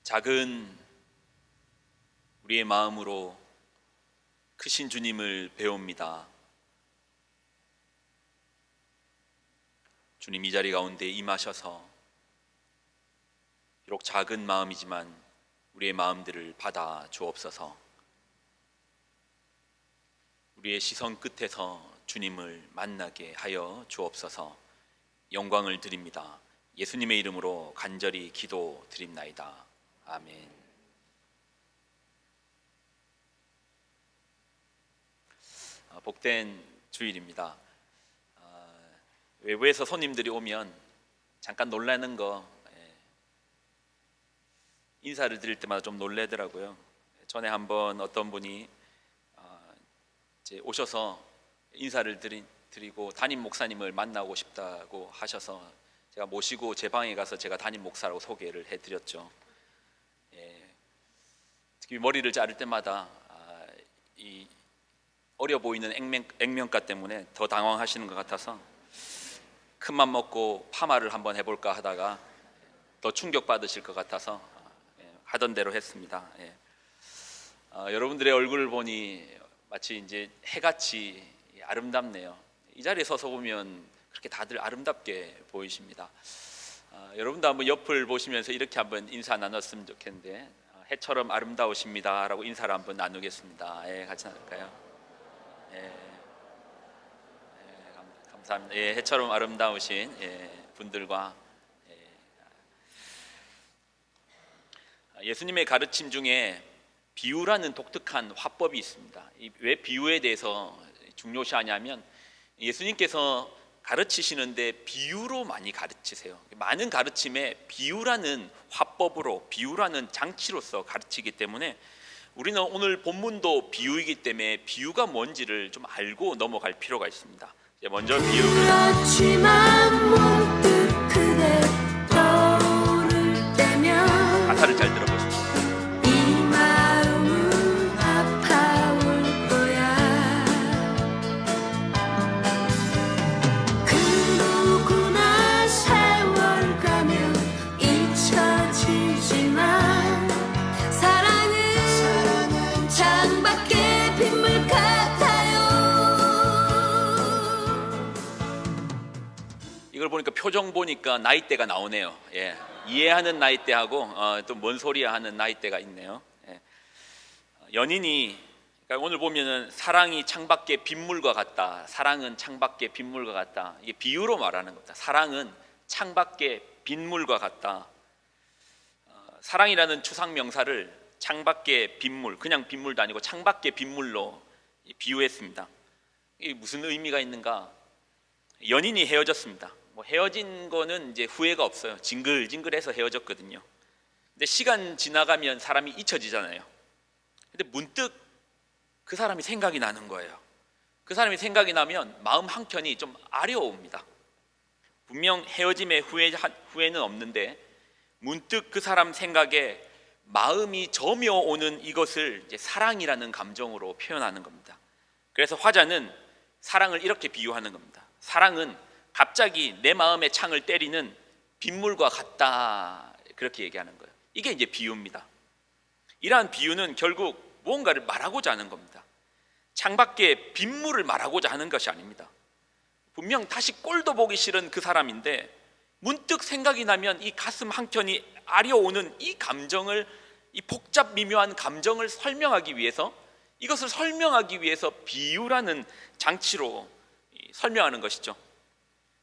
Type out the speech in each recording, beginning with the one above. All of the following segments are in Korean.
작은 우리의 마음으로 크신 주님을 배웁니다. 주님 이 자리 가운데 임하셔서 비록 작은 마음이지만 우리의 마음들을 받아 주옵소서. 우리의 시선 끝에서 주님을 만나게 하여 주옵소서. 영광을 드립니다. 예수님의 이름으로 간절히 기도드립나이다. 아멘. 복된 주일입니다. 외부에서 손님들이 오면 잠깐 놀라는 거, 인사를 드릴 때마다 좀 놀래더라고요. 전에 한번 어떤 분이 이제 오셔서 인사를 드리고 담임 목사님을 만나고 싶다고 하셔서 제가 모시고 제 방에 가서 제가 담임 목사라고 소개를 해드렸죠. 특히 머리를 자를 때마다 이 어려 보이는 액면가 때문에 더 당황하시는 것 같아서 큰맘 먹고 파마를 한번 해볼까 하다가 더 충격받으실 것 같아서 하던 대로 했습니다. 여러분들의 얼굴을 보니 마치 이제 해같이 아름답네요. 이 자리에 서서 보면 그렇게 다들 아름답게 보이십니다. 여러분도 한번 옆을 보시면서 이렇게 한번 인사 나눴으면 좋겠는데, 해처럼 아름다우십니다 라고 인사를 한번 나누겠습니다. 같이 나눌까요? 감사합니다. 해처럼 아름다우신 분들과 예수님의 가르침 중에 비유라는 독특한 화법이 있습니다. 왜 비유에 대해서 중요시하냐면 예수님께서 가르치시는데 비유로 많이 가르치세요. 많은 가르침에 비유라는 화법으로, 비유라는 장치로서 가르치기 때문에 우리는 오늘 본문도 비유이기 때문에 비유가 뭔지를 좀 알고 넘어갈 필요가 있습니다. 먼저 비유를 가사를 잘 들어보십시오. 이걸 보니까 표정 보니까 나이대가 나오네요. 이해하는 나이대하고 또 뭔 소리야 하는 나이대가 있네요. 연인이, 그러니까 오늘 보면은 사랑이 창밖의 빗물과 같다. 사랑은 창밖의 빗물과 같다. 이게 비유로 말하는 겁니다. 사랑은 창밖의 빗물과 같다. 사랑이라는 추상 명사를 창밖의 빗물, 그냥 빗물도 아니고 창밖의 빗물로 비유했습니다. 이게 무슨 의미가 있는가? 연인이 헤어졌습니다. 헤어진 거는 이제 후회가 없어요. 징글징글해서 헤어졌거든요. 근데 시간 지나가면 사람이 잊혀지잖아요. 근데 문득 그 사람이 생각이 나는 거예요. 그 사람이 생각이 나면 마음 한켠이 좀 아려옵니다. 분명 헤어짐의 후회는 없는데 문득 그 사람 생각에 마음이 저며오는 이것을 이제 사랑이라는 감정으로 표현하는 겁니다. 그래서 화자는 사랑을 이렇게 비유하는 겁니다. 사랑은 갑자기 내 마음의 창을 때리는 빗물과 같다, 그렇게 얘기하는 거예요. 이게 이제 비유입니다. 이러한 비유는 결국 무언가를 말하고자 하는 겁니다. 창밖에 빗물을 말하고자 하는 것이 아닙니다. 분명 다시 꼴도 보기 싫은 그 사람인데 문득 생각이 나면 이 가슴 한켠이 아려오는 이 감정을, 이 복잡 미묘한 감정을 설명하기 위해서, 이것을 설명하기 위해서 비유라는 장치로 설명하는 것이죠.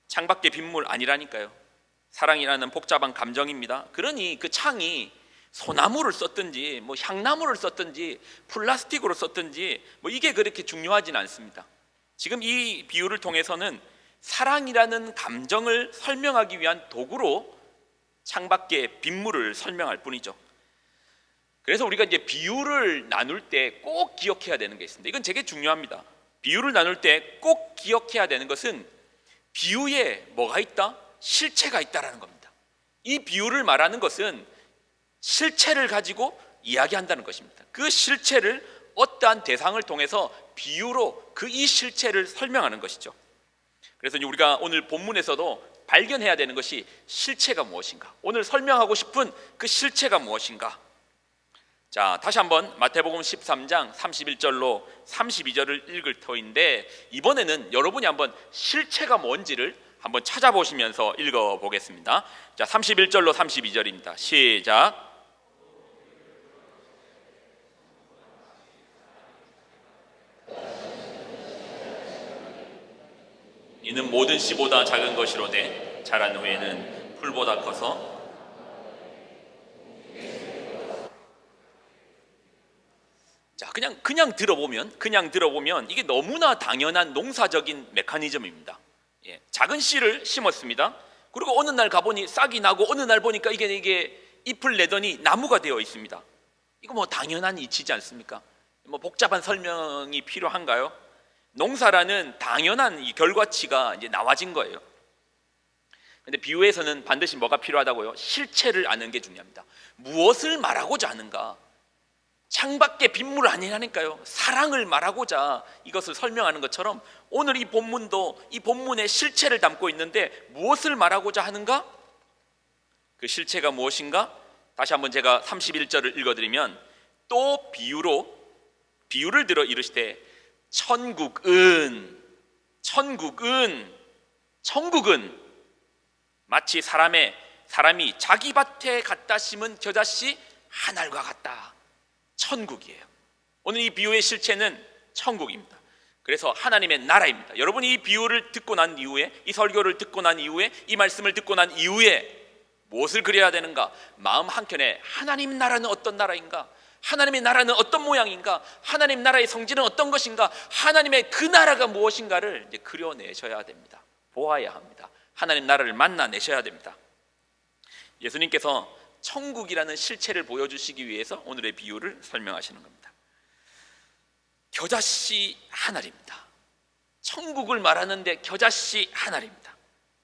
창밖의 빗물 아니라니까요. 사랑이라는 복잡한 감정입니다. 그러니 그 창이 소나무를 썼든지 향나무를 썼든지 플라스틱으로 썼든지 이게 그렇게 중요하진 않습니다. 지금 이 비유를 통해서는 사랑이라는 감정을 설명하기 위한 도구로 창밖의 빗물을 설명할 뿐이죠. 그래서 우리가 이제 비유를 나눌 때 꼭 기억해야 되는 게 있습니다. 이건 되게 중요합니다. 비유를 나눌 때 꼭 기억해야 되는 것은 비유에 뭐가 있다? 실체가 있다라는 겁니다. 이 비유를 말하는 것은 실체를 가지고 이야기한다는 것입니다. 그 실체를 어떠한 대상을 통해서 비유로 이 실체를 설명하는 것이죠. 그래서 우리가 오늘 본문에서도 발견해야 되는 것이 실체가 무엇인가, 오늘 설명하고 싶은 그 실체가 무엇인가. 자, 다시 한번 마태복음 13장 31절로 32절을 읽을 터인데, 이번에는 여러분이 한번 실체가 뭔지를 한번 찾아보시면서 읽어보겠습니다. 자, 31절로 32절입니다. 시작. 이는 모든 씨보다 작은 것이로되 자란 후에는 풀보다 커서. 자, 그냥 들어보면 이게 너무나 당연한 농사적인 메커니즘입니다. 예, 작은 씨를 심었습니다. 그리고 어느 날 가보니 싹이 나고, 어느 날 보니까 이게 잎을 내더니 나무가 되어 있습니다. 이거 뭐 당연한 이치지 않습니까? 뭐 복잡한 설명이 필요한가요? 농사라는 당연한 이 결과치가 이제 나와진 거예요. 근데 비유에서는 반드시 뭐가 필요하다고요? 실체를 아는 게 중요합니다. 무엇을 말하고자 하는가? 창밖에 빗물 아니라니까요. 사랑을 말하고자 이것을 설명하는 것처럼 오늘 이 본문도 이 본문의 실체를 담고 있는데, 무엇을 말하고자 하는가? 그 실체가 무엇인가? 다시 한번 제가 31절을 읽어드리면, 또 비유를 들어 이르시되 천국은 마치 사람이 자기 밭에 갖다 심은 겨자씨 한 알과 같다. 천국이에요. 오늘 이 비유의 실체는 천국입니다. 그래서 하나님의 나라입니다. 여러분이 이 비유를 듣고 난 이후에, 이 설교를 듣고 난 이후에, 이 말씀을 듣고 난 이후에 무엇을 그려야 되는가? 마음 한켠에 하나님 나라는 어떤 나라인가? 하나님의 나라는 어떤 모양인가? 하나님 나라의 성질은 어떤 것인가? 하나님의 그 나라가 무엇인가를 이제 그려내셔야 됩니다. 보아야 합니다. 하나님 나라를 만나내셔야 됩니다. 예수님께서 천국이라는 실체를 보여주시기 위해서 오늘의 비유를 설명하시는 겁니다. 겨자씨 한 알입니다. 천국을 말하는데 겨자씨 한 알입니다.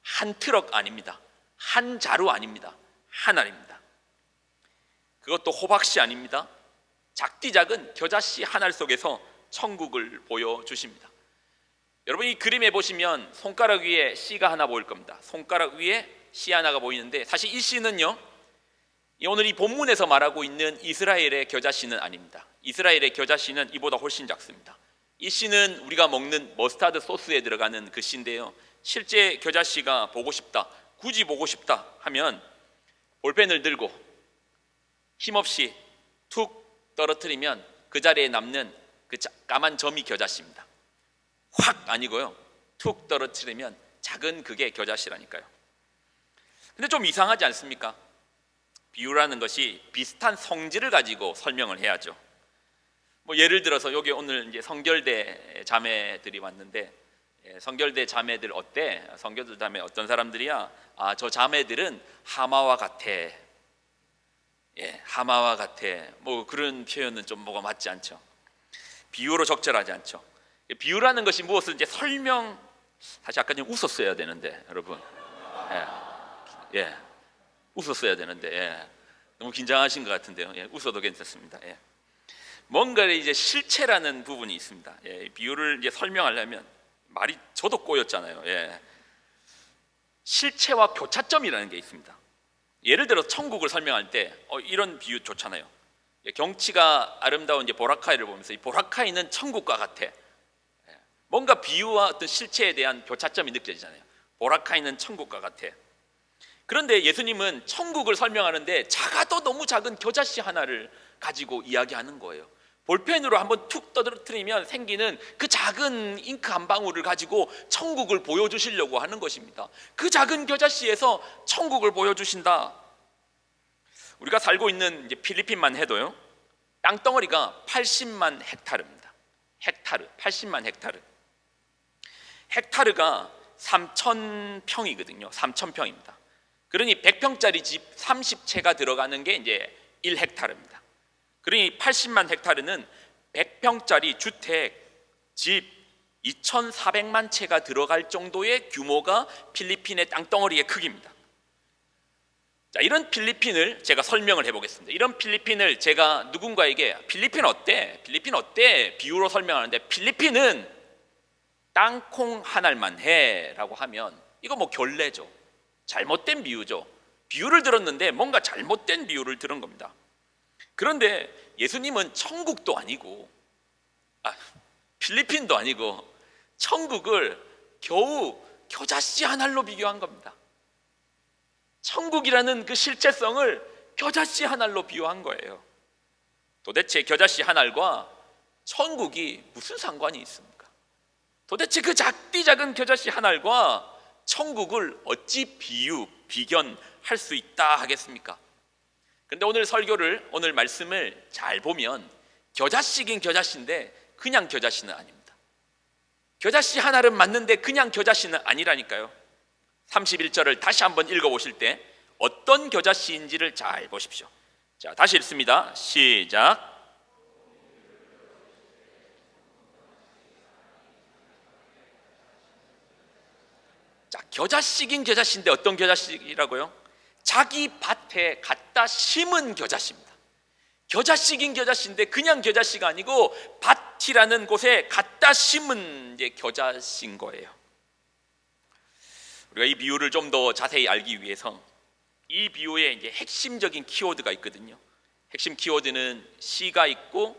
한 트럭 아닙니다. 한 자루 아닙니다. 한 알입니다. 그것도 호박씨 아닙니다. 작디 작은 겨자씨 한 알 속에서 천국을 보여주십니다. 여러분, 이 그림에 보시면 손가락 위에 씨가 하나 보일 겁니다. 손가락 위에 씨 하나가 보이는데, 사실 이 씨는요, 오늘 이 본문에서 말하고 있는 이스라엘의 겨자씨는 아닙니다. 이스라엘의 겨자씨는 이보다 훨씬 작습니다. 이 씨는 우리가 먹는 머스타드 소스에 들어가는 그 씨인데요, 실제 겨자씨가 보고 싶다, 굳이 보고 싶다 하면 볼펜을 들고 힘없이 툭 떨어뜨리면 그 자리에 남는 그 까만 점이 겨자씨입니다. 확 아니고요, 툭 떨어뜨리면 작은 그게 겨자씨라니까요. 근데 좀 이상하지 않습니까? 비유라는 것이 비슷한 성질을 가지고 설명을 해야죠. 뭐 예를 들어서 여기 오늘 이제 성결대 자매들이 왔는데, 성결대 자매들 어때? 성결대 자매 어떤 사람들이야? 아, 저 자매들은 하마와 같아. 예, 하마와 같아. 뭐 그런 표현은 좀 뭐가 맞지 않죠. 비유로 적절하지 않죠. 비유라는 것이 무엇을 이제 사실 아까 좀 웃었어야 되는데 여러분, 웃었어야 되는데, 너무 긴장하신 것 같은데요. 웃어도 괜찮습니다. 뭔가 이제 실체라는 부분이 있습니다. 비유를 이제 설명하려면 말이 저도 꼬였잖아요. 실체와 교차점이라는 게 있습니다. 예를 들어 천국을 설명할 때 이런 비유 좋잖아요. 경치가 아름다운 이제 보라카이를 보면서 이 보라카이는 천국과 같아. 뭔가 비유와 어떤 실체에 대한 교차점이 느껴지잖아요. 보라카이는 천국과 같아. 그런데 예수님은 천국을 설명하는데 작아도 너무 작은 겨자씨 하나를 가지고 이야기하는 거예요. 볼펜으로 한번 툭 떨어뜨리면 생기는 그 작은 잉크 한 방울을 가지고 천국을 보여주시려고 하는 것입니다. 그 작은 겨자씨에서 천국을 보여주신다. 우리가 살고 있는 이제 필리핀만 해도요, 땅덩어리가 80만 헥타르입니다. 80만 헥타르. 헥타르가 3,000평이거든요. 3,000평입니다. 그러니 100평짜리 집 30채가 들어가는 게 이제 1헥타르입니다. 그러니 80만 헥타르는 100평짜리 주택, 집 2,400만 채가 들어갈 정도의 규모가 필리핀의 땅덩어리의 크기입니다. 자, 이런 필리핀을 제가 설명을 해보겠습니다. 이런 필리핀을 제가 누군가에게 필리핀 어때? 비유로 설명하는데, 필리핀은 땅콩 한 알만 해 라고 하면 이거 뭐 결례죠. 잘못된 비유죠. 비유를 들었는데 뭔가 잘못된 비유를 들은 겁니다. 그런데 예수님은 천국도 아니고 필리핀도 아니고 천국을 겨우 겨자씨 한 알로 비교한 겁니다. 천국이라는 그 실체성을 겨자씨 한 알로 비유한 거예요. 도대체 겨자씨 한 알과 천국이 무슨 상관이 있습니까? 도대체 그 작디 작은 겨자씨 한 알과 천국을 어찌 비견할 수 있다 하겠습니까? 근데 오늘 말씀을 잘 보면 겨자씨긴 겨자씨인데 그냥 겨자씨는 아닙니다. 겨자씨 한 알은 맞는데 그냥 겨자씨는 아니라니까요. 31절을 다시 한번 읽어보실 때 어떤 겨자씨인지를 잘 보십시오. 자, 다시 읽습니다. 시작. 자, 겨자씨긴 겨자씨인데 어떤 겨자씨라고요? 자기 밭에 갖다 심은 겨자씨입니다. 겨자씨긴 겨자씨인데 그냥 겨자씨가 아니고 밭이라는 곳에 갖다 심은 이제 겨자씨인 거예요. 우리가 이 비유를 좀 더 자세히 알기 위해서 이 비유에 이제 핵심적인 키워드가 있거든요. 핵심 키워드는 씨가 있고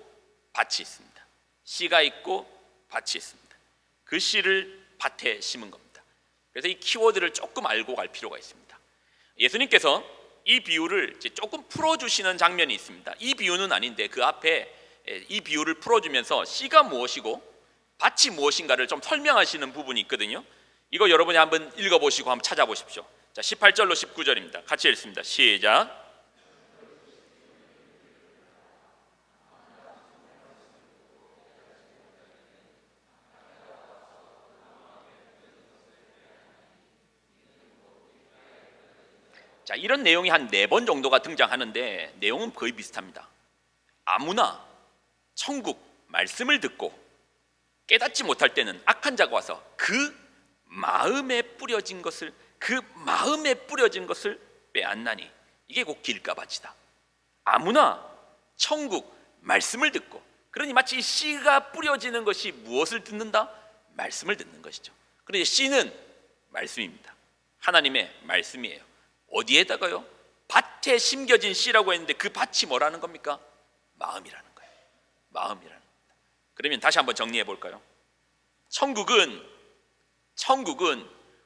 밭이 있습니다. 씨가 있고 밭이 있습니다. 그 씨를 밭에 심은 겁니다. 그래서 이 키워드를 조금 알고 갈 필요가 있습니다. 예수님께서 이 비유를 이제 조금 풀어주시는 장면이 있습니다. 이 비유는 아닌데 그 앞에 이 비유를 풀어주면서 씨가 무엇이고 밭이 무엇인가를 좀 설명하시는 부분이 있거든요. 이거 여러분이 한번 읽어보시고 한번 찾아보십시오. 자, 18절로 19절입니다. 같이 읽습니다. 시작. 자, 이런 내용이 한 4번 정도가 등장하는데 내용은 거의 비슷합니다. 아무나 천국 말씀을 듣고 깨닫지 못할 때는 악한 자가 와서 그 마음에 뿌려진 것을 빼앗나니 이게 곧 길가밭이다. 아무나 천국 말씀을 듣고, 그러니 마치 씨가 뿌려지는 것이 무엇을 듣는다? 말씀을 듣는 것이죠. 그런데 씨는 말씀입니다. 하나님의 말씀이에요. 어디에다가요? 밭에 심겨진 씨라고 했는데 그 밭이 뭐라는 겁니까? 마음이라는 거예요. 마음이라는 겁니다. 그러면 다시 한번 정리해 볼까요? 천국은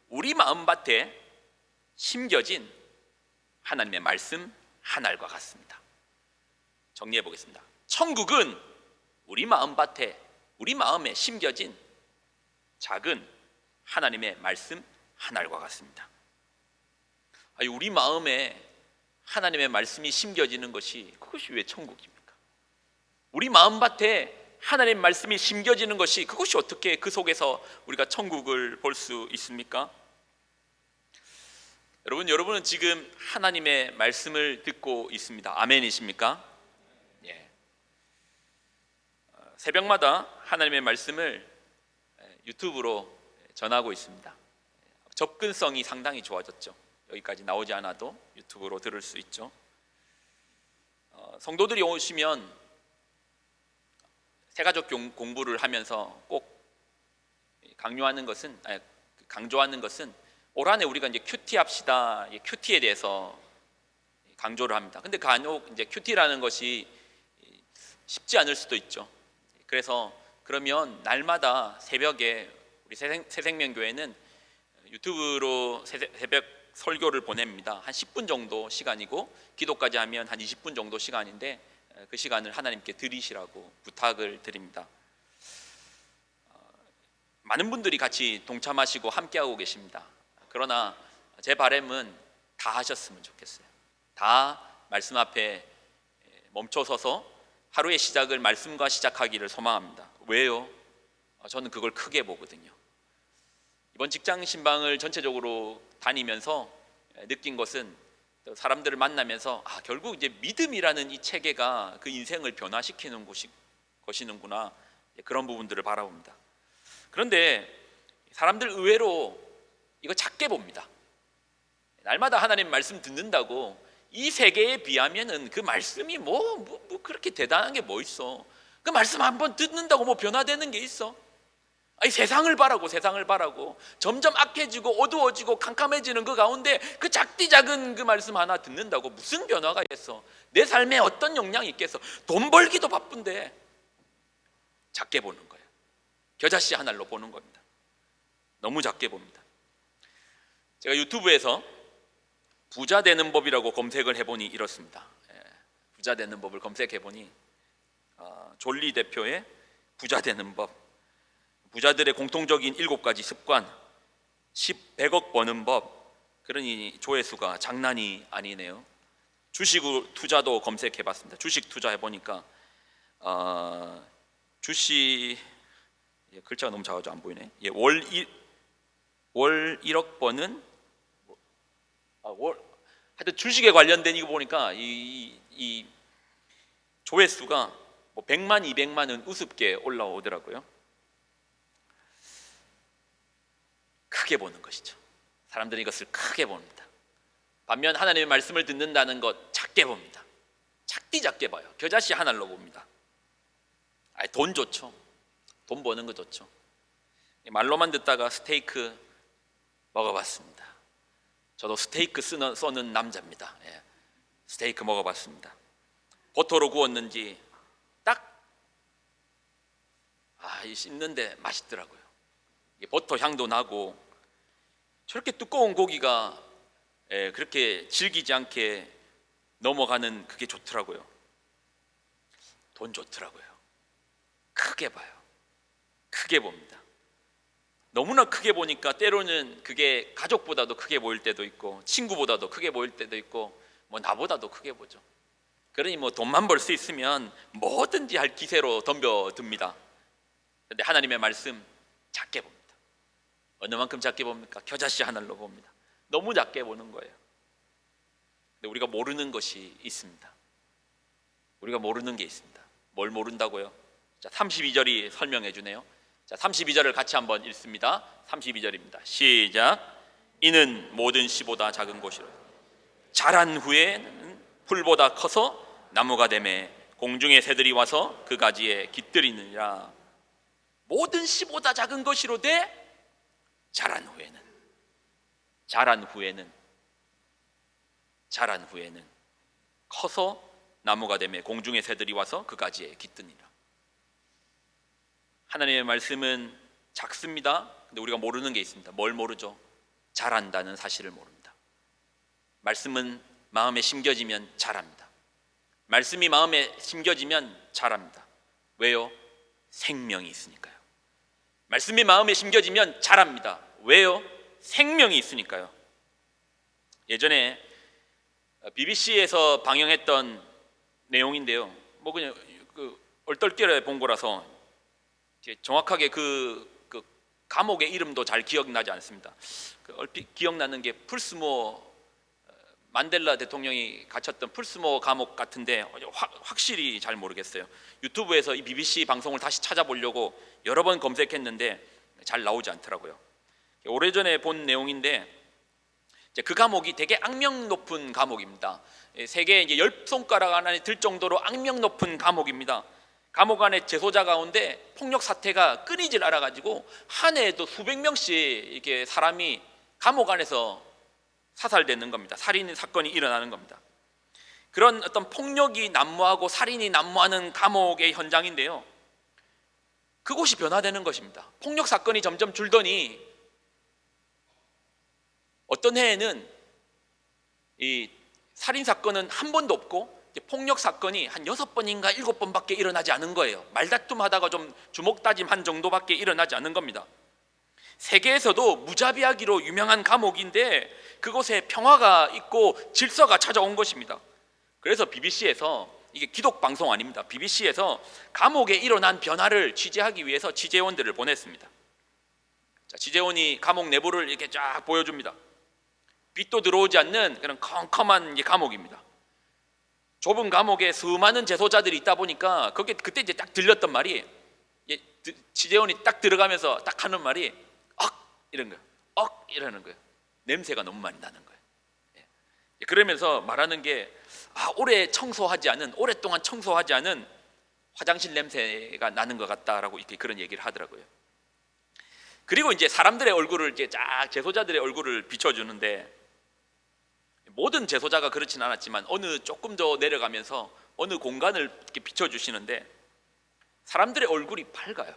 우리 마음밭에 심겨진 하나님의 말씀 한 알과 같습니다. 정리해 보겠습니다. 천국은 우리 마음밭에, 우리 마음에 심겨진 작은 하나님의 말씀 한 알과 같습니다. 아니, 우리 마음에 하나님의 말씀이 심겨지는 것이, 그것이 왜 천국입니까? 우리 마음밭에 하나님의 말씀이 심겨지는 것이, 그것이 어떻게 그 속에서 우리가 천국을 볼 수 있습니까? 여러분은 지금 하나님의 말씀을 듣고 있습니다. 아멘이십니까? 예. 새벽마다 하나님의 말씀을 유튜브로 전하고 있습니다. 접근성이 상당히 좋아졌죠. 여기까지 나오지 않아도 유튜브로 들을 수 있죠. 성도들이 오시면 새가족 공부를 하면서 꼭 강조하는 것은 올 한해 우리가 이제 큐티 합시다. 큐티에 대해서 강조를 합니다. 근데 간혹 이제 큐티라는 것이 쉽지 않을 수도 있죠. 그래서 그러면 날마다 새벽에 우리 새생명교회는 유튜브로 새벽 설교를 보냅니다. 한 10분 정도 시간이고 기도까지 하면 한 20분 정도 시간인데 그 시간을 하나님께 드리시라고 부탁을 드립니다. 많은 분들이 같이 동참하시고 함께하고 계십니다. 그러나 제 바람은 다 하셨으면 좋겠어요. 다 말씀 앞에 멈춰서서 하루의 시작을 말씀과 시작하기를 소망합니다. 왜요? 저는 그걸 크게 보거든요. 이번 직장 신방을 전체적으로 다니면서 느낀 것은, 사람들을 만나면서 결국 이제 믿음이라는 이 체계가 그 인생을 변화시키는 것이는구나, 그런 부분들을 바라봅니다. 그런데 사람들 의외로 이거 작게 봅니다. 날마다 하나님 말씀 듣는다고 이 세계에 비하면은 그 말씀이 뭐 그렇게 대단한 게 뭐 있어? 그 말씀 한번 듣는다고 뭐 변화되는 게 있어? 아니, 세상을 바라고 세상을 바라고 점점 악해지고 어두워지고 캄캄해지는 그 가운데 그 작디 작은 그 말씀 하나 듣는다고 무슨 변화가 있겠어? 내 삶에 어떤 영향이 있겠어? 돈 벌기도 바쁜데 작게 보는 거예요. 겨자씨 한 알로 보는 겁니다. 너무 작게 봅니다. 제가 유튜브에서 부자 되는 법이라고 검색을 해보니 이렇습니다. 부자 되는 법을 검색해보니 졸리 대표의 부자 되는 법, 부자들의 공통적인 7가지 습관, 100억 버는 법. 그러니 조회수가 장난이 아니네요. 주식 투자도 검색해봤습니다. 주식 투자해보니까 주식 글자가 너무 작아서 안 보이네. 월 1억 버는 하여튼 주식에 관련된 이거 보니까 이 조회수가 100만, 200만은 우습게 올라오더라고요. 크게 보는 것이죠. 사람들이 이것을 크게 봅니다. 반면 하나님의 말씀을 듣는다는 것 작게 봅니다. 작게 봐요. 겨자씨 한 알로 봅니다. 돈 좋죠. 돈 버는 거 좋죠. 말로만 듣다가 스테이크 먹어봤습니다. 저도 스테이크 써는 남자입니다. 스테이크 먹어봤습니다. 버터로 구웠는지 딱 씹는데 맛있더라고요. 버터 향도 나고 저렇게 두꺼운 고기가 그렇게 질기지 않게 넘어가는 그게 좋더라고요. 돈 좋더라고요. 크게 봐요. 크게 봅니다. 너무나 크게 보니까 때로는 그게 가족보다도 크게 보일 때도 있고 친구보다도 크게 보일 때도 있고 나보다도 크게 보죠. 그러니 돈만 벌 수 있으면 뭐든지 할 기세로 덤벼듭니다. 그런데 하나님의 말씀 작게 봅니다. 어느 만큼 작게 봅니까? 겨자씨 한 알로 봅니다. 너무 작게 보는 거예요. 근데 우리가 모르는 것이 있습니다. 우리가 모르는 게 있습니다. 뭘 모른다고요? 자, 32절이 설명해 주네요. 자, 32절을 같이 한번 읽습니다. 32절입니다. 시작. 이는 모든 씨보다 작은 것이로 자란 후에는 풀보다 커서 나무가 되매 공중의 새들이 와서 그 가지에 깃들이느니라. 모든 씨보다 작은 것이로되 자란 후에는 커서 나무가 되매 공중의 새들이 와서 그 가지에 깃드니라. 하나님의 말씀은 작습니다. 근데 우리가 모르는 게 있습니다. 뭘 모르죠? 자란다는 사실을 모릅니다. 말씀은 마음에 심겨지면 자랍니다. 말씀이 마음에 심겨지면 자랍니다. 왜요? 생명이 있으니까요. 말씀이 마음에 심겨지면 자랍니다. 왜요? 생명이 있으니까요. 예전에 BBC에서 방영했던 내용인데요. 그냥 얼떨결에 본 거라서 정확하게 그 감옥의 이름도 잘 기억나지 않습니다. 얼핏 기억나는 게 풀스모, 만델라 대통령이 갇혔던 풀스모 감옥 같은데 확실히 잘 모르겠어요. 유튜브에서 이 BBC 방송을 다시 찾아보려고 여러 번 검색했는데 잘 나오지 않더라고요. 오래전에 본 내용인데 그 감옥이 되게 악명 높은 감옥입니다. 세계 10손가락 안에 들 정도로 악명 높은 감옥입니다. 감옥 안에 재소자 가운데 폭력 사태가 끊이질 않아가지고 한 해에도 수백 명씩 이렇게 사람이 감옥 안에서 사살되는 겁니다. 살인 사건이 일어나는 겁니다. 그런 어떤 폭력이 난무하고 살인이 난무하는 감옥의 현장인데요. 그곳이 변화되는 것입니다. 폭력 사건이 점점 줄더니 어떤 해에는 이 살인 사건은 한 번도 없고 폭력 사건이 한 6번인가 7번밖에 일어나지 않은 거예요. 말다툼하다가 좀 주먹다짐한 정도밖에 일어나지 않은 겁니다. 세계에서도 무자비하기로 유명한 감옥인데 그곳에 평화가 있고 질서가 찾아온 것입니다. 그래서 BBC에서, 이게 기독 방송 아닙니다, BBC에서 감옥에 일어난 변화를 취재하기 위해서 취재원들을 보냈습니다. 자, 취재원이 감옥 내부를 이렇게 쫙 보여줍니다. 빛도 들어오지 않는 그런 컴컴한 감옥입니다. 좁은 감옥에 수많은 재소자들이 있다 보니까 그때 이제 딱 들렸던 말이, 취재원이 딱 들어가면서 딱 하는 말이 이런 거예요. 이러는 거예요. 냄새가 너무 많이 나는 거예요. 그러면서 말하는 게 오랫동안 청소하지 않은 화장실 냄새가 나는 것 같다라고 이렇게 그런 얘기를 하더라고요. 그리고 이제 사람들의 얼굴을 이제 쫙 제소자들의 얼굴을 비춰주는데, 모든 제소자가 그렇진 않았지만 어느 조금 더 내려가면서 어느 공간을 이렇게 비춰주시는데 사람들의 얼굴이 밝아요.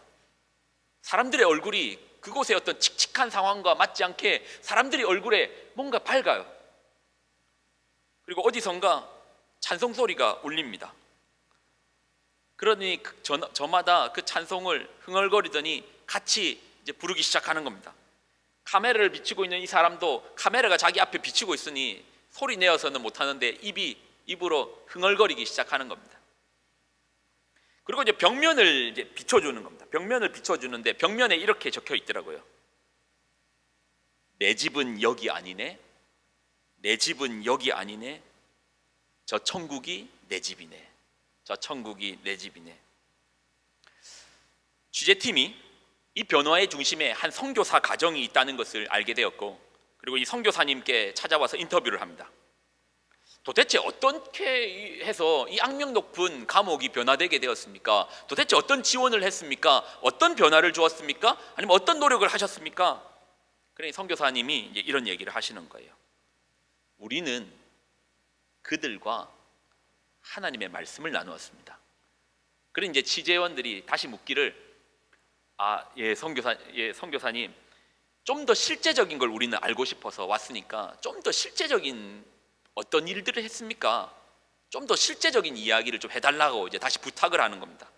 사람들의 얼굴이 그곳의 어떤 칙칙한 상황과 맞지 않게 사람들이 얼굴에 뭔가 밝아요. 그리고 어디선가 찬송 소리가 울립니다. 그러니 저마다 그 찬송을 흥얼거리더니 같이 이제 부르기 시작하는 겁니다. 카메라를 비추고 있는 이 사람도 카메라가 자기 앞에 비추고 있으니 소리 내어서는 못하는데 입으로 흥얼거리기 시작하는 겁니다. 그리고 이제 벽면을 이제 비춰주는 겁니다. 벽면을 비춰주는데 벽면에 이렇게 적혀 있더라고요. 내 집은 여기 아니네. 내 집은 여기 아니네. 저 천국이 내 집이네. 저 천국이 내 집이네. 취재팀이 이 변화의 중심에 한 선교사 가정이 있다는 것을 알게 되었고, 그리고 이 선교사님께 찾아와서 인터뷰를 합니다. 도대체 어떻게 해서 이 악명 높은 감옥이 변화되게 되었습니까? 도대체 어떤 지원을 했습니까? 어떤 변화를 주었습니까? 아니면 어떤 노력을 하셨습니까? 그러니 선교사님이 이제 이런 얘기를 하시는 거예요. 우리는 그들과 하나님의 말씀을 나누었습니다. 그러니 이제 취재원들이 다시 묻기를, 선교사님, 좀 더 실제적인 걸 우리는 알고 싶어서 왔으니까 좀 더 실제적인 어떤 일들을 했습니까? 좀 더 실제적인 이야기를 좀 해달라고 이제 다시 부탁을 하는 겁니다.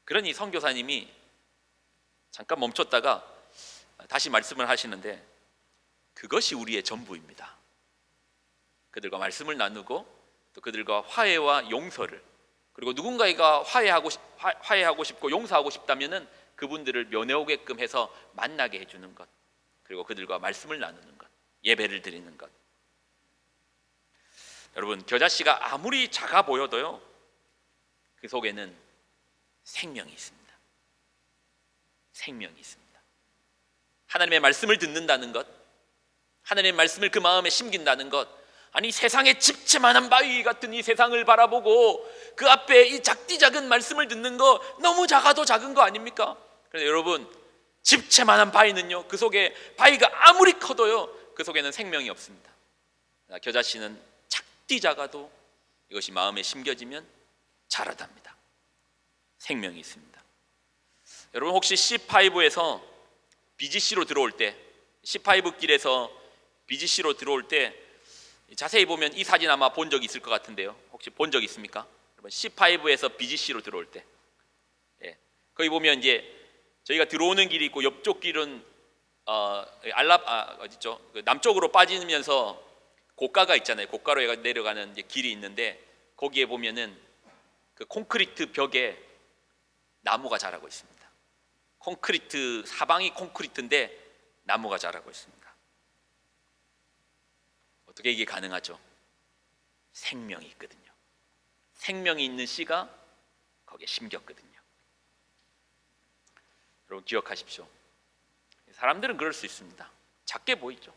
그러니 선교사님이 잠깐 멈췄다가 다시 말씀을 하시는데, 그것이 우리의 전부입니다. 그들과 말씀을 나누고 또 그들과 화해와 용서를, 그리고 누군가가 화해하고 싶고 용서하고 싶다면은 그분들을 면회오게끔 해서 만나게 해주는 것, 그리고 그들과 말씀을 나누는 것, 예배를 드리는 것. 여러분, 겨자씨가 아무리 작아 보여도요, 그 속에는 생명이 있습니다. 생명이 있습니다. 하나님의 말씀을 듣는다는 것, 하나님의 말씀을 그 마음에 심긴다는 것, 아니 세상의 집채만한 바위 같은 이 세상을 바라보고 그 앞에 이 작디 작은 말씀을 듣는 거 너무 작아도 작은 거 아닙니까? 그래서 여러분, 집채만한 바위는요, 그 속에 바위가 아무리 커도요, 그 속에는 생명이 없습니다. 겨자씨는 작디 작아도 이것이 마음에 심겨지면 자라답니다. 생명이 있습니다. 여러분, 혹시 C5에서 BGC로 들어올 때, C5 길에서 BGC로 들어올 때 자세히 보면 이 사진 아마 본 적 있을 것 같은데요. 혹시 본 적 있습니까? C5에서 BGC로 들어올 때, 거기 보면 이제 저희가 들어오는 길이 있고 옆쪽 길은 어디죠? 남쪽으로 빠지면서 고가가 있잖아요. 고가로 내려가는 이제 길이 있는데, 거기에 보면은 그 콘크리트 벽에 나무가 자라고 있습니다. 콘크리트, 사방이 콘크리트인데 나무가 자라고 있습니다. 어떻게 이게 가능하죠? 생명이 있거든요. 생명이 있는 씨가 거기에 심겼거든요. 여러분 기억하십시오. 사람들은 그럴 수 있습니다. 작게 보이죠.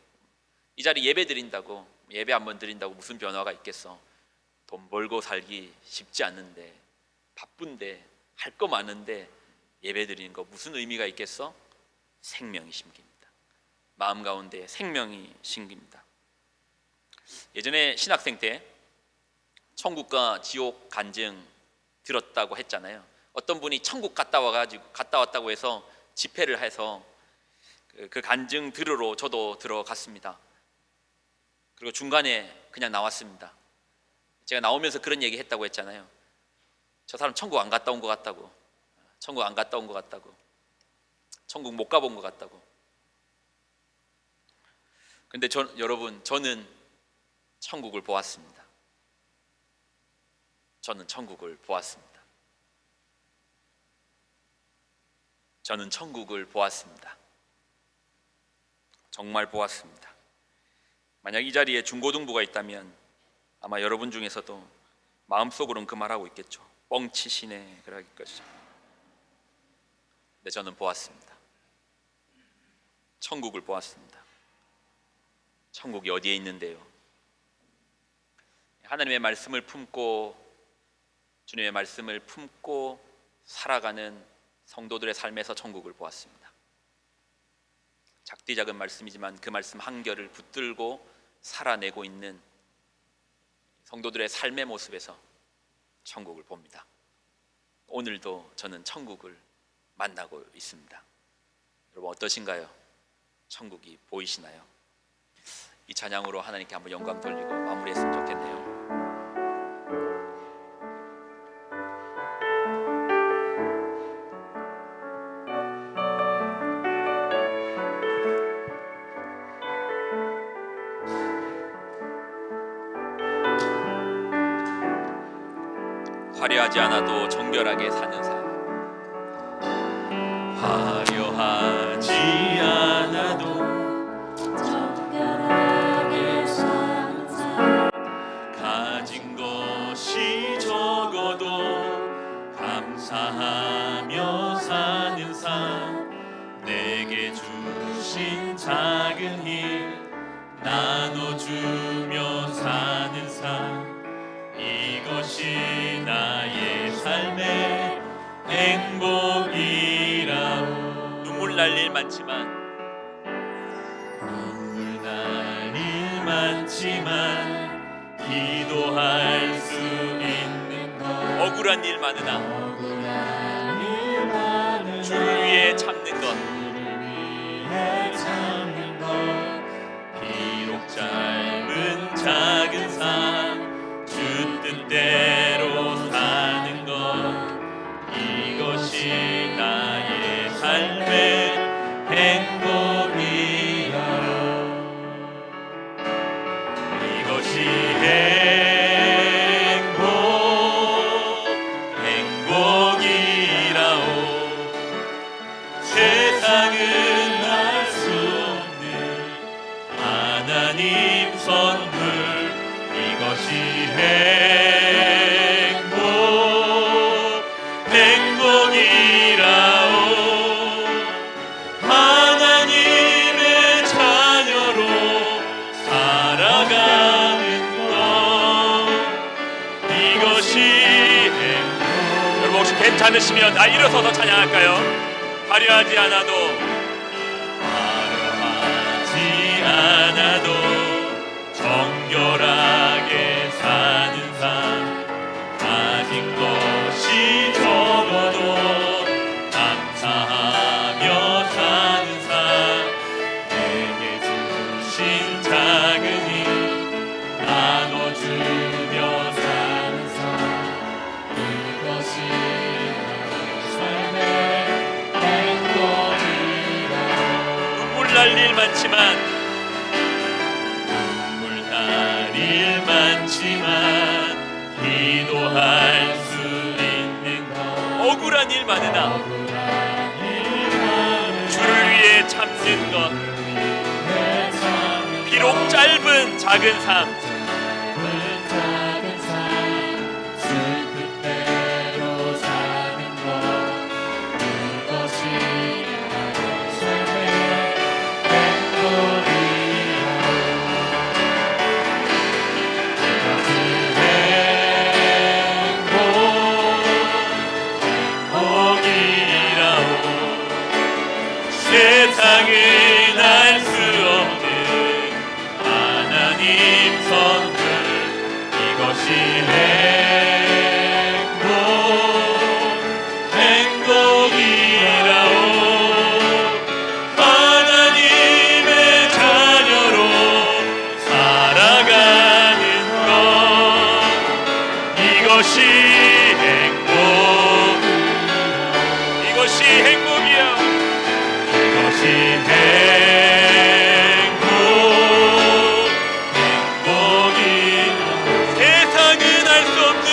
이 자리 예배 드린다고, 예배 한번 드린다고 무슨 변화가 있겠어? 돈 벌고 살기 쉽지 않은데, 바쁜데, 할 거 많은데 예배 드리는 거 무슨 의미가 있겠어? 생명이 심깁니다. 마음 가운데 생명이 심깁니다. 예전에 신학생 때 천국과 지옥 간증 들었다고 했잖아요. 어떤 분이 천국 갔다 왔다고 해서 집회를 해서 그 간증 들으러 저도 들어갔습니다. 그리고 중간에 그냥 나왔습니다. 제가 나오면서 그런 얘기 했다고 했잖아요. 저 사람 천국 안 갔다 온 것 같다고, 천국 안 갔다 온 것 같다고, 천국 못 가본 것 같다고. 근데 여러분, 저는 천국을 보았습니다. 저는 천국을 보았습니다. 저는 천국을 보았습니다. 정말 보았습니다. 만약 이 자리에 중고등부가 있다면 아마 여러분 중에서도 마음속으로는 그 말하고 있겠죠. 뻥치시네 그럴 것이죠. 근데 저는 보았습니다. 천국을 보았습니다. 천국이 어디에 있는데요? 하나님의 말씀을 품고, 주님의 말씀을 품고 살아가는 성도들의 삶에서 천국을 보았습니다. 작디 작은 말씀이지만 그 말씀 한결을 붙들고 살아내고 있는 성도들의 삶의 모습에서 천국을 봅니다. 오늘도 저는 천국을 만나고 있습니다. 여러분 어떠신가요? 천국이 보이시나요? 이 찬양으로 하나님께 한번 영광 돌리고 마무리했으면 좋겠네요. 화려하지 않아도 정결하게 사는 삶, 화려하지 않아도 정결하게 사는 삶, 가진 것이 적어도 감사하며 사는 삶, 내게 주신 작은 힘 나눠주며 사는 삶, 이것이 나의 삶의 행복이라오. 눈물 날 일 많지만 기도할 수 있는 것, 억울한 일 많으나 주를 위해 참는 것, 비록 짧은 작은 삶, 주 뜻대로 사는 것, 이것이 나의 삶의 행복이야. 이것이 행복이라오. 세상은 알 수 없는 하나님 선물, 이것이 행복이라오. 하나님의 자녀로 살아가는 것, 이것이 행복. 여러분 혹시 괜찮으시면 일어서서 찬양할까요? 화려하지 않아도 정결하게 사는 삶, 가진 것이 적어도 감사하며 사는 삶, 내게 주신 작은 힘 나눠주며 사는 삶, 이것이 삶의 행복이라. 눈물 날 일 많지만 기도할 수 있는 것, 억울한 일 많으나 주를 위해 참는 것, 비록 짧은 작은 삶, 주 뜻대로 사는 것, 이것이 삶의 행복이야. 세상은 알 수 없는 하나님 선물, 이것이 행복이라오. 하나님의 자녀로 살아가는 것, 이것이 행복이야. 이것이 행복이 세상은 알 수 없는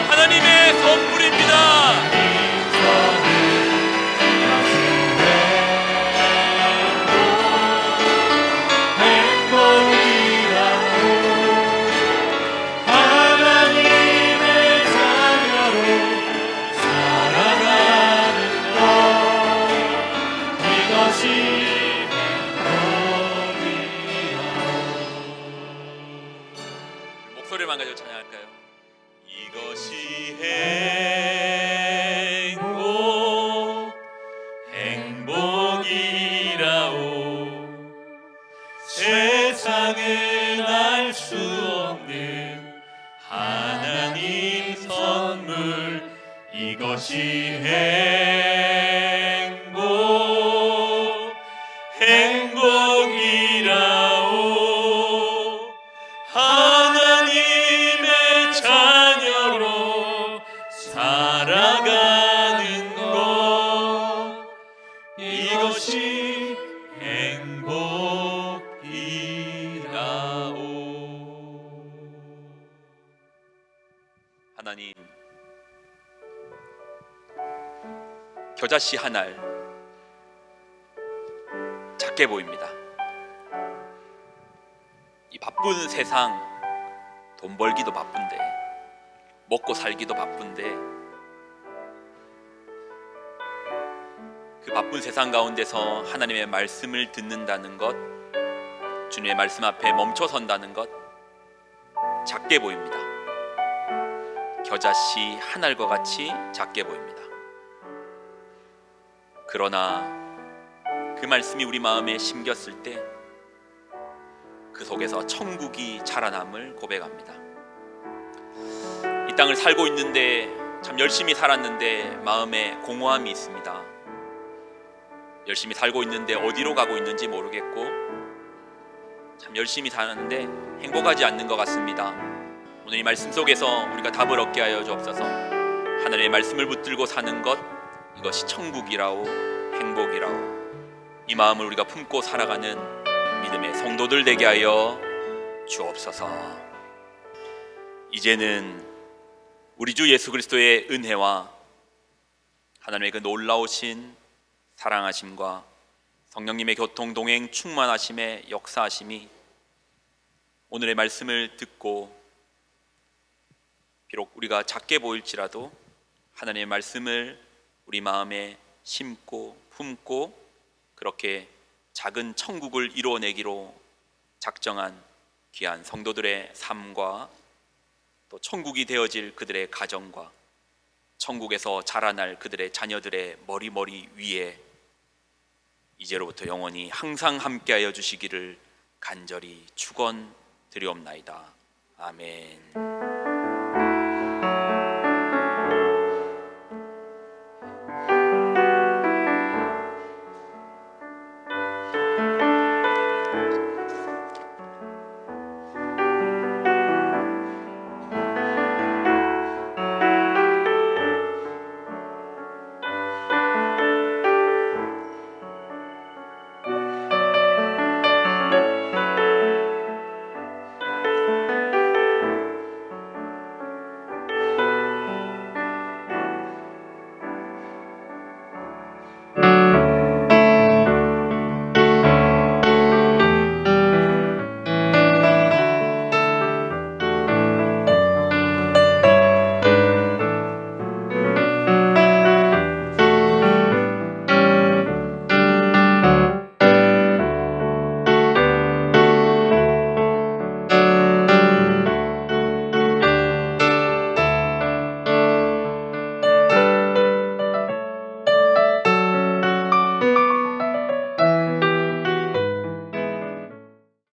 하나님의 선물입니다. 목소리만 가지고 찬양할까요? 이것이 행복 이것이 행복이라오. 하나님의 자녀로 살아가는 것, 이것이 행복이라오. 하나님, 겨자씨 한 알 작게 보입니다. 이 바쁜 세상, 돈 벌기도 바쁜데, 먹고 살기도 바쁜데, 그 바쁜 세상 가운데서 하나님의 말씀을 듣는다는 것, 주님의 말씀 앞에 멈춰 선다는 것, 작게 보입니다. 겨자씨 한 알과 같이 작게 보입니다. 그러나 그 말씀이 우리 마음에 심겼을 때 그 속에서 천국이 자라남을 고백합니다. 이 땅을 살고 있는데 참 열심히 살았는데 마음에 공허함이 있습니다. 열심히 살고 있는데 어디로 가고 있는지 모르겠고, 참 열심히 사는데 행복하지 않는 것 같습니다. 오늘 이 말씀 속에서 우리가 답을 얻게 하여 주옵소서. 하나님의 말씀을 붙들고 사는 것, 이것이 천국이라오, 행복이라오. 이 마음을 우리가 품고 살아가는 믿음의 성도들 되게 하여 주옵소서. 이제는 우리 주 예수 그리스도의 은혜와 하나님의 그 놀라우신 사랑하심과 성령님의 교통 동행 충만하심의 역사하심이 오늘의 말씀을 듣고 비록 우리가 작게 보일지라도 하나님의 말씀을 우리 마음에 심고 품고 그렇게 작은 천국을 이루어내기로 작정한 귀한 성도들의 삶과 또 천국이 되어질 그들의 가정과 천국에서 자라날 그들의 자녀들의 머리 위에 이제로부터 영원히 항상 함께하여 주시기를 간절히 축원드리옵나이다. 아멘.